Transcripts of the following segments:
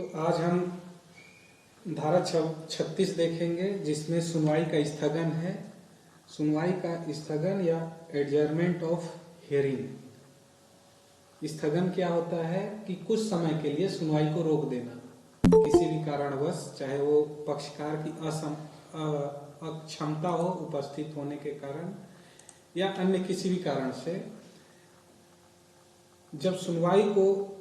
तो आज हम धारा 36 देखेंगे जिसमें सुनवाई का स्थगन है। सुनवाई का स्थगन या एडजर्नमेंट ऑफ हियरिंग। स्थगन क्या होता है कि कुछ समय के लिए सुनवाई को रोक देना किसी भी कारणवश, चाहे वो पक्षकार की अक्षमता हो उपस्थित होने के कारण या अन्य किसी भी कारण से। जब सुनवाई को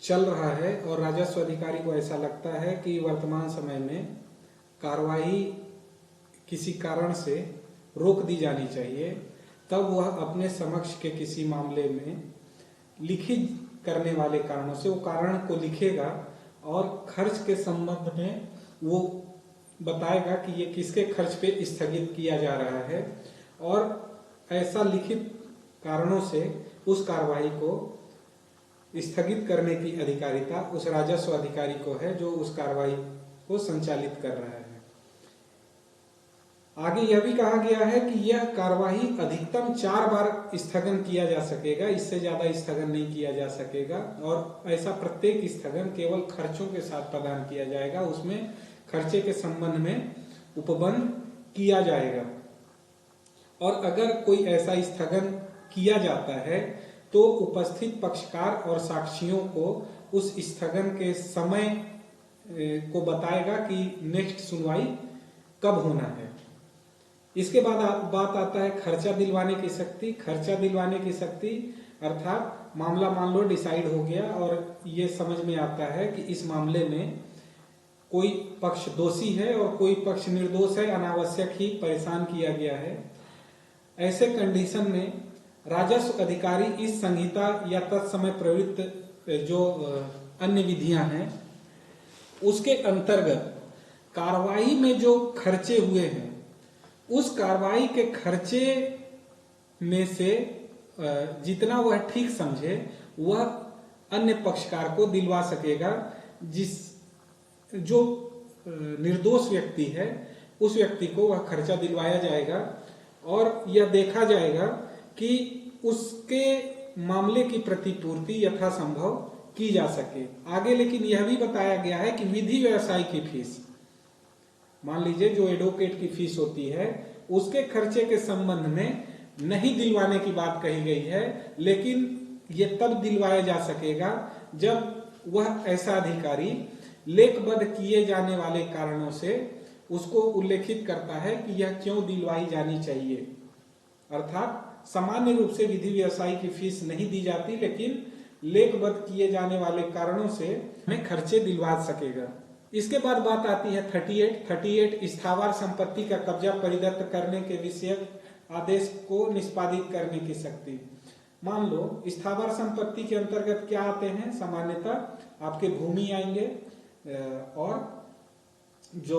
चल रहा है और राजस्व अधिकारी को ऐसा लगता है कि वर्तमान समय में कार्रवाई किसी कारण से रोक दी जानी चाहिए, तब वह अपने समक्ष के किसी मामले में लिखित करने वाले कारणों से वो कारण को लिखेगा और खर्च के संबंध में वो बताएगा कि ये किसके खर्च पे स्थगित किया जा रहा है, और ऐसा लिखित कारणों से उस कार्रवाई को स्थगित करने की अधिकारिता उस राजस्व अधिकारी को है जो उस कार्रवाई को संचालित कर रहा है। आगे यह भी कहा गया है कि यह कार्रवाई अधिकतम 4 बार स्थगन किया जा सकेगा, इससे ज्यादा स्थगन नहीं किया जा सकेगा, और ऐसा प्रत्येक स्थगन केवल खर्चों के साथ प्रदान किया जाएगा, उसमें खर्चे के संबंध में उपबंध किया जाएगा। और अगर कोई ऐसा स्थगन किया जाता है तो उपस्थित पक्षकार और साक्षियों को उस स्थगन के समय को बताएगा कि नेक्स्ट सुनवाई कब होना है। इसके बाद बात आता है खर्चा दिलवाने की शक्ति। खर्चा दिलवाने की शक्ति अर्थात मामला मान लो डिसाइड हो गया और ये समझ में आता है कि इस मामले में कोई पक्ष दोषी है और कोई पक्ष निर्दोष है, अनावश्यक ही परेशान किया गया है। ऐसे कंडीशन में राजस्व अधिकारी इस संहिता या तत्समय प्रवृत्त जो अन्य विधियां हैं उसके अंतर्गत कार्रवाई में जो खर्चे हुए हैं उस कार्रवाई के खर्चे में से जितना वह ठीक समझे वह अन्य पक्षकार को दिलवा सकेगा। जो निर्दोष व्यक्ति है उस व्यक्ति को वह खर्चा दिलवाया जाएगा और यह देखा जाएगा कि उसके मामले की प्रतिपूर्ति यथासंभव की जा सके। आगे लेकिन यह भी बताया गया है कि विधि व्यवसाय की फीस, मान लीजिए जो एडवोकेट की फीस होती है उसके खर्चे के संबंध में नहीं दिलवाने की बात कही गई है, लेकिन यह तब दिलवाया जा सकेगा जब वह ऐसा अधिकारी लेखबद्ध किए जाने वाले कारणों से उसको उल्लेखित करता है कि यह क्यों दिलवाई जानी चाहिए। अर्थात सामान्य रूप से विधि व्यवसाय की फीस नहीं दी जाती, लेकिन लेखबद्ध किए जाने वाले कारणों से हमें खर्चे दिलवा सकेगा। इसके बाद बात आती है 38 स्थावर संपत्ति का कब्जा परिदत्त करने के विषय आदेश को निष्पादित करने की शक्ति। मान लो स्थावर संपत्ति के अंतर्गत क्या आते हैं, सामान्यतः आपके भूमि आएंगे और जो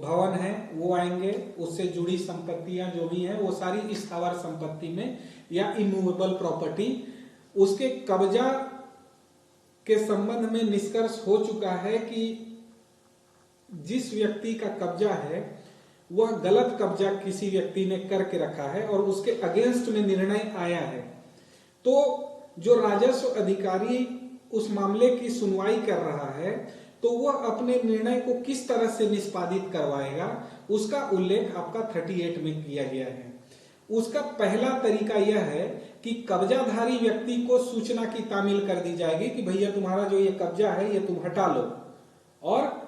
भवन है वो आएंगे, उससे जुड़ी संपत्तियां जो भी हैं वो सारी स्थावर संपत्ति में या इमूवेबल प्रॉपर्टी। उसके कब्जा के संबंध में निष्कर्ष हो चुका है कि जिस व्यक्ति का कब्जा है वह गलत कब्जा किसी व्यक्ति ने करके रखा है और उसके अगेंस्ट में निर्णय आया है, तो जो राजस्व अधिकारी उस मामले की सुनवाई कर रहा है तो वह अपने निर्णय को किस तरह से निष्पादित करवाएगा उसका उल्लेख आपका 38 में किया गया है। उसका पहला तरीका यह है कि कब्जाधारी व्यक्ति को सूचना की तामील कर दी जाएगी कि भैया तुम्हारा जो ये कब्जा है ये तुम हटा लो, और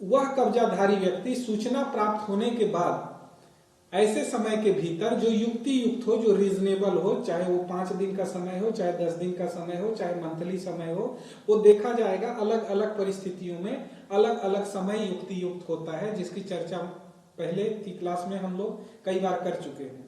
वह कब्जाधारी व्यक्ति सूचना प्राप्त होने के बाद ऐसे समय के भीतर जो युक्ति युक्त हो, जो रीजनेबल हो, चाहे वो 5 दिन का समय हो, चाहे 10 दिन का समय हो, चाहे मंथली समय हो, वो देखा जाएगा। अलग अलग परिस्थितियों में अलग अलग समय युक्ति युक्त होता है, जिसकी चर्चा पहले की क्लास में हम लोग कई बार कर चुके हैं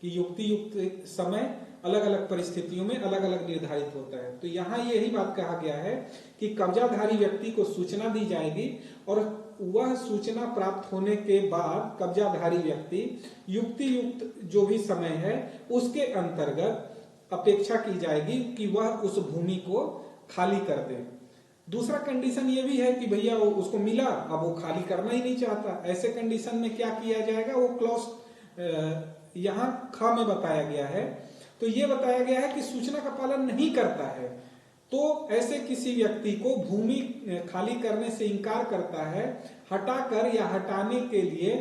कि युक्ति युक्त समय अलग अलग परिस्थितियों में अलग अलग निर्धारित होता है। तो यहाँ यही बात कहा गया है कि कब्जाधारी व्यक्ति को सूचना दी जाएगी और वह सूचना प्राप्त होने के बाद कब्जाधारी व्यक्ति युक्ति युक्त जो भी समय है उसके अंतर्गत अपेक्षा की जाएगी कि वह उस भूमि को खाली कर दे। दूसरा कंडीशन ये भी है कि भैया उसको मिला, अब वो खाली करना ही नहीं चाहता। ऐसे कंडीशन में क्या किया जाएगा, वो क्लॉज यहाँ ख में बताया गया है। तो ये बताया गया है कि सूचना का पालन नहीं करता है तो ऐसे किसी व्यक्ति को भूमि खाली करने से इनकार करता है, हटाकर या हटाने के लिए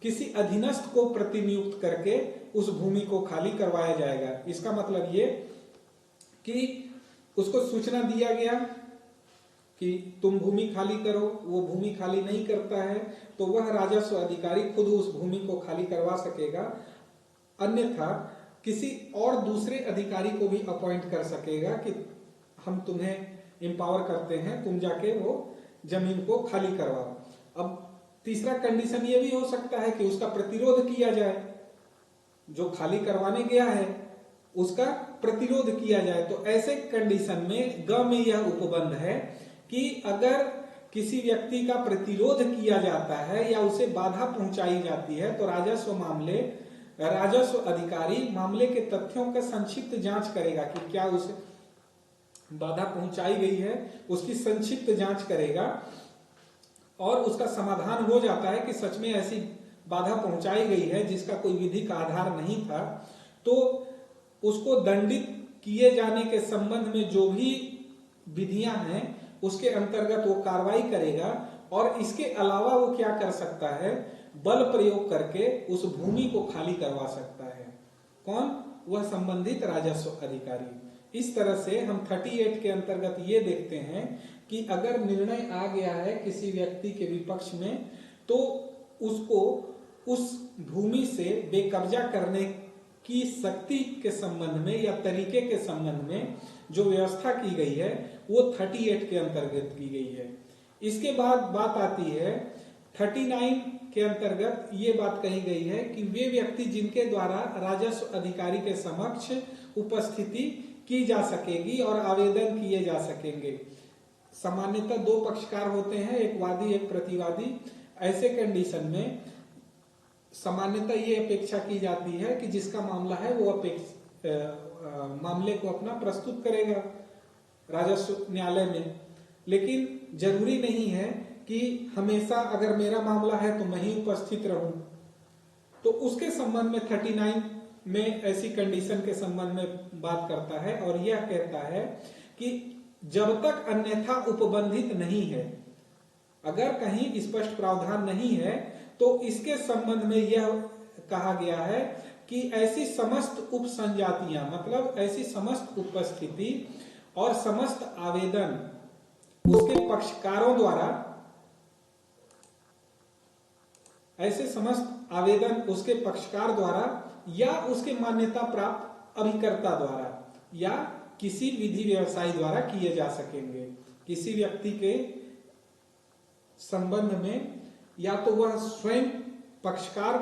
किसी अधीनस्थ को प्रतिनियुक्त करके उस भूमि को खाली करवाया जाएगा। इसका मतलब ये कि उसको सूचना दिया गया कि तुम भूमि खाली करो, वो भूमि खाली नहीं करता है तो वह राजस्व अधिकारी खुद उस भूमि को खाली करवा सकेगा, अन्यथा किसी और दूसरे अधिकारी को भी अपॉइंट कर सकेगा कि हम तुम्हें एम्पावर करते हैं, तुम जाके वो जमीन को खाली करवाओ। अब तीसरा कंडीशन ये भी हो सकता है कि उसका प्रतिरोध किया जाए, जो खाली करवाने गया है उसका प्रतिरोध किया जाए। तो ऐसे कंडीशन में ग में यह उपबंध है कि अगर किसी व्यक्ति का प्रतिरोध किया जाता है या उसे बाधा पहुंचाई जाती है तो राजस्व अधिकारी मामले के तथ्यों का संक्षिप्त जांच करेगा कि क्या उसे बाधा पहुंचाई गई है, उसकी संक्षिप्त जांच करेगा और उसका समाधान हो जाता है कि सच में ऐसी बाधा पहुंचाई गई है जिसका कोई विधिक आधार नहीं था, तो उसको दंडित किए जाने के संबंध में जो भी विधियां हैं उसके अंतर्गत वो कार्रवाई करेगा। और इसके अलावा वो क्या कर सकता है, बल प्रयोग करके उस भूमि को खाली करवा सकता है। कौन? वह संबंधित राजस्व अधिकारी। इस तरह से हम 38 के अंतर्गत ये देखते हैं कि अगर निर्णय आ गया है किसी व्यक्ति के विपक्ष में तो उसको उस भूमि से बेकब्जा करने की शक्ति के संबंध में या तरीके के संबंध में जो व्यवस्था की गई है वो 38 के अंतर्गत की गई है। इसके बाद बात आती है 39 के अंतर्गत ये बात कही गई है कि वे व्यक्ति जिनके द्वारा राजस्व अधिकारी के समक्ष उपस्थिति की जा सकेगी और आवेदन किए जा सकेंगे। सामान्यतः दो पक्षकार होते हैं, एक वादी एक प्रतिवादी। ऐसे कंडीशन में सामान्यतः ये अपेक्षा की जाती है कि जिसका मामला है वो मामले को अपना प्रस्तुत करेगा राजस्व न्यायालय में, लेकिन जरूरी नहीं है कि हमेशा अगर मेरा मामला है तो मैं ही उपस्थित रहूं। तो उसके संबंध में 39 में ऐसी कंडीशन के संबंध में बात करता है और यह कहता है कि जब तक अन्यथा उपबंधित नहीं है, अगर कहीं स्पष्ट प्रावधान नहीं है तो इसके संबंध में यह कहा गया है कि ऐसी समस्त उपसंजातियां, मतलब ऐसी समस्त उपस्थिति और समस्त आवेदन उसके पक्षकारों द्वारा, ऐसे समस्त आवेदन उसके पक्षकार द्वारा या उसके मान्यता प्राप्त अभिकर्ता द्वारा या किसी विधि व्यवसायी द्वारा किए जा सकेंगे। किसी व्यक्ति के संबंध में या तो वह स्वयं पक्षकार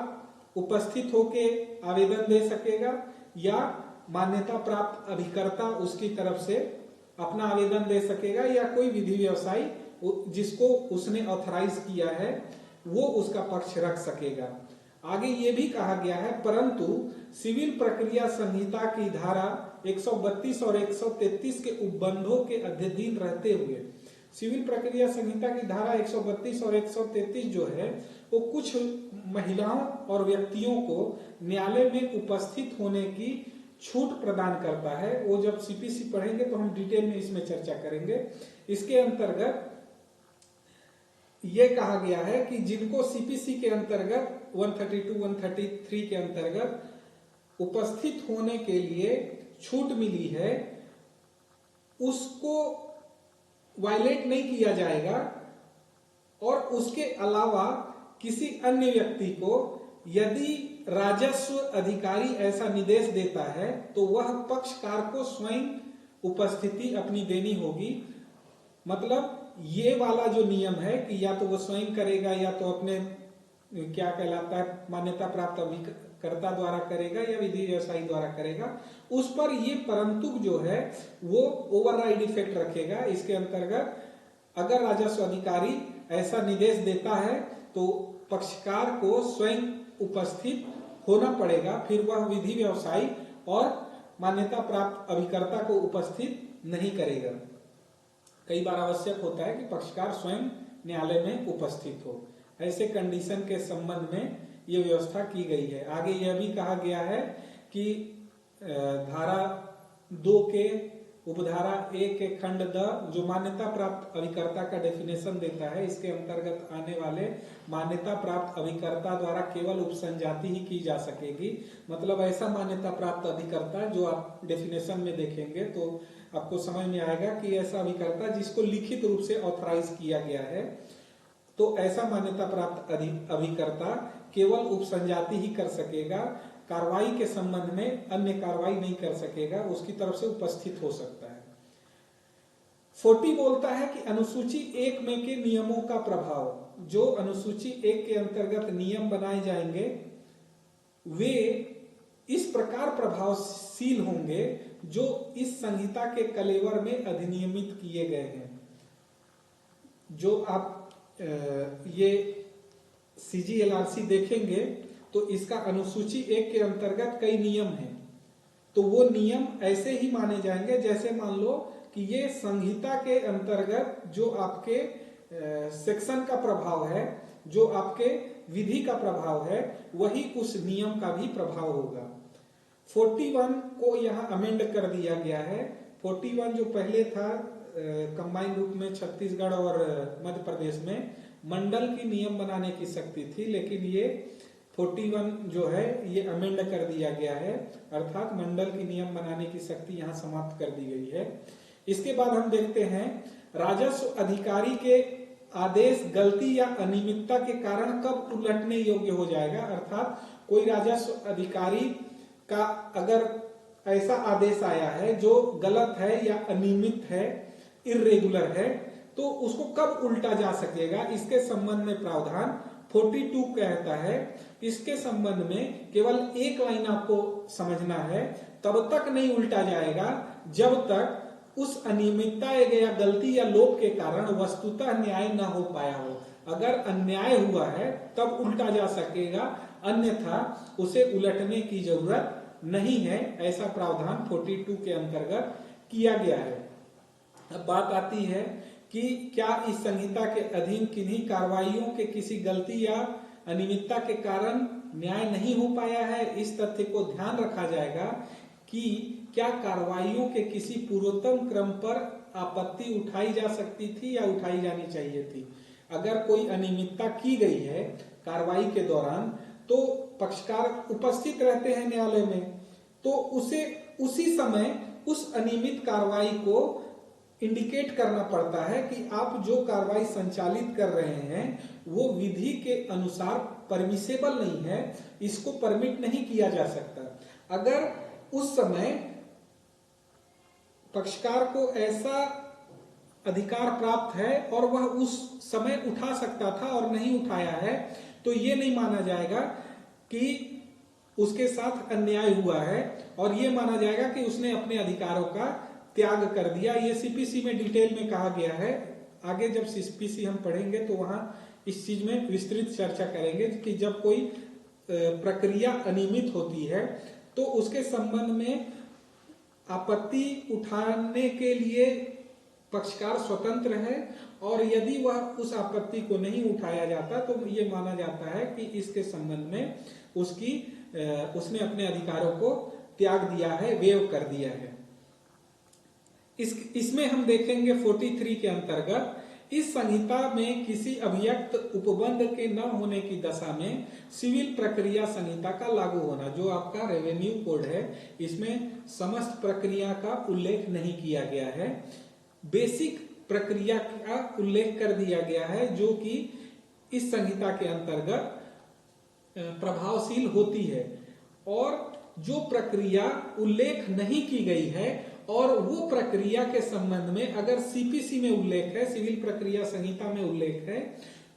उपस्थित होके आवेदन दे सकेगा या मान्यता प्राप्त अभिकर्ता उसकी तरफ से अपना आवेदन दे सकेगा या कोई विधि व्यवसायी जिसको उसने ऑथराइज किया है वो उसका पक्ष रख सकेगा। आगे ये भी कहा गया है, परंतु सिविल प्रक्रिया संहिता की धारा 132 और 133 के उपबंधों के अधीन रहते हुए, सिविल प्रक्रिया संहिता की धारा 132 और 133 जो है वो कुछ महिलाओं और व्यक्तियों को न्यायालय में उपस्थित होने की छूट प्रदान करता है। वो जब सीपीसी पढ़ेंगे तो हम डिटेल में इसमें चर्चा करेंगे। इसके अंतर्गत ये कहा गया है कि जिनको सीपीसी के अंतर्गत 132, 133 के अंतर्गत उपस्थित होने के लिए छूट मिली है उसको वायलेट नहीं किया जाएगा और उसके अलावा किसी अन्य व्यक्ति को यदि राजस्व अधिकारी ऐसा निर्देश देता है तो वह पक्षकार को स्वयं उपस्थिति अपनी देनी होगी। मतलब ये वाला जो नियम है कि या तो वो स्वयं करेगा या तो अपने क्या कहलाता है मान्यता प्राप्त अभिकर्ता द्वारा करेगा या विधि व्यवसायी द्वारा करेगा, उस पर ये परंतु जो है वो ओवरराइड इफेक्ट रखेगा। इसके अंतर्गत अगर राजस्व अधिकारी ऐसा निर्देश देता है तो पक्षकार को स्वयं उपस्थित होना पड़ेगा, फिर वह विधि व्यवसायी और मान्यता प्राप्त अभिकर्ता को उपस्थित नहीं करेगा। कई बार आवश्यक होता है कि पक्षकार स्वयं न्यायालय में उपस्थित हो। ऐसे कंडीशन के संबंध में ये व्यवस्था की गई है। आगे यह भी कहा गया है कि धारा 2 के उपधारा 1 के खंड द जो मान्यता प्राप्त अभिकर्ता का डेफिनेशन देता है, इसके अंतर्गत आने वाले मान्यता प्राप्त अभिकर्ता द्वारा केवल उपसंजाति ही की जा सकेगी। मतलब ऐसा मान्यता प्राप्त अभिकर्ता जो आप डेफिनेशन में देखेंगे तो आपको समझ में आएगा कि ऐसा अभिकर्ता जिसको लिखित रूप से ऑथराइज किया गया है, तो ऐसा मान्यता प्राप्त अभिकर्ता केवल उपसंजाति ही कर सकेगा, कार्रवाई के संबंध में अन्य कार्रवाई नहीं कर सकेगा, उसकी तरफ से उपस्थित हो सकता है। 40 बोलता है कि अनुसूची 1 में के नियमों का प्रभाव, जो अनुसूची 1 के अंतर्गत नियम बनाए जाएंगे वे इस प्रकार प्रभावशील होंगे जो इस संहिता के कलेवर में अधिनियमित किए गए हैं। जो आप ये CGLRC देखेंगे तो इसका अनुसूची 1 के अंतर्गत कई नियम हैं, तो वो नियम ऐसे ही माने जाएंगे जैसे मान लो कि ये संहिता के अंतर्गत जो आपके सेक्शन का प्रभाव है, जो आपके विधि का प्रभाव है, वही उस नियम का भी प्रभाव होगा। 41 को यहाँ अमेंड कर दिया गया है। 41 जो पहले था कंबाइंड रूप में छत्तीसगढ़ और मध्य प्रदेश में मंडल की नियम बनाने की शक्ति थी, लेकिन ये 41 जो है ये अमेंड कर दिया गया है, अर्थात मंडल की नियम बनाने की शक्ति यहाँ समाप्त कर दी गई है। इसके बाद हम देखते हैं राजस्व अधिकारी के आदेश गलती या अनियमितता के कारण कब उलटने योग्य हो जाएगा। अर्थात कोई राजस्व अधिकारी का अगर ऐसा आदेश आया है जो गलत है या अनियमित है, इर्रेगुलर है, तो उसको कब उल्टा जा सकेगा, इसके संबंध में प्रावधान 42 कहता है। इसके संबंध में केवल एक लाइन आपको समझना है, तब तक नहीं उल्टा जाएगा जब तक उस अनियमितता या गलती या लोप के कारण वस्तुतः न्याय न हो पाया हो। अगर अन्याय हुआ है तब उल्टा जा सकेगा, अन्यथा उसे उलटने की जरूरत नहीं है। ऐसा प्रावधान 42 के अंतर्गत किया गया है। अब बात आती है कि क्या इस संहिता के अधीन किन्हीं कार्रवाइयों के किसी गलती या अनियमितता के कारण न्याय नहीं हो पाया है। इस तथ्य को ध्यान रखा जाएगा कि क्या कार्रवाइयों के किसी पूर्वोत्तम क्रम पर आपत्ति उठाई जा सकती थी या उठाई जानी चाहिए थी। अगर कोई अनियमितता की गई है कार्रवाई के दौरान, तो पक्षकार उपस्थित रहते हैं न्यायालय में, तो उसे उसी समय उस अनियमित कार्रवाई को इंडिकेट करना पड़ता है कि आप जो कार्रवाई संचालित कर रहे हैं वो विधि के अनुसार परमिसेबल नहीं है, इसको परमिट नहीं किया जा सकता। अगर उस समय पक्षकार को ऐसा अधिकार प्राप्त है और वह उस समय उठा सकता था और नहीं उठाया है, तो ये नहीं माना जाएगा कि उसके साथ अन्याय हुआ है, और ये माना जाएगा कि उसने अपने अधिकारों का त्याग कर दिया। ये CPC में डिटेल में कहा गया है। आगे जब CPC हम पढ़ेंगे तो वहां इस चीज में विस्तृत चर्चा करेंगे कि जब कोई प्रक्रिया अनियमित होती है तो उसके संबंध में आपत्ति उठाने के लिए पक्षकार स्वतंत्र है, और यदि वह उस आपत्ति को नहीं उठाया जाता तो ये माना जाता है कि इसके संबंध में उसने अपने अधिकारों को त्याग दिया है, वेव कर दिया है। इसमें हम देखेंगे 43 के अंतर्गत इस संहिता में किसी अभियुक्त उपबंध के न होने की दशा में सिविल प्रक्रिया संहिता का लागू होना। जो आपका रेवेन्यू कोड है इसमें समस्त प्रक्रिया का उल्लेख नहीं किया गया है, बेसिक प्रक्रिया का उल्लेख कर दिया गया है जो कि इस संहिता के अंतर्गत प्रभावशील होती है। और जो प्रक्रिया उल्लेख नहीं की गई है और वो प्रक्रिया के संबंध में अगर CPC में उल्लेख है, सिविल प्रक्रिया संहिता में उल्लेख है,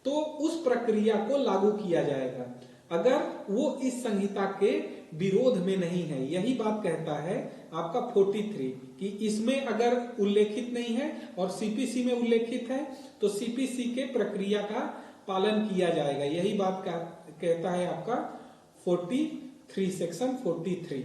तो उस प्रक्रिया को लागू किया जाएगा अगर वो इस संहिता के विरोध में नहीं है। यही बात कहता है आपका 43 कि इसमें अगर उल्लेखित नहीं है और CPC में उल्लेखित है तो CPC के प्रक्रिया का पालन किया जाएगा। यही बात कहता है आपका 43 सेक्शन 43।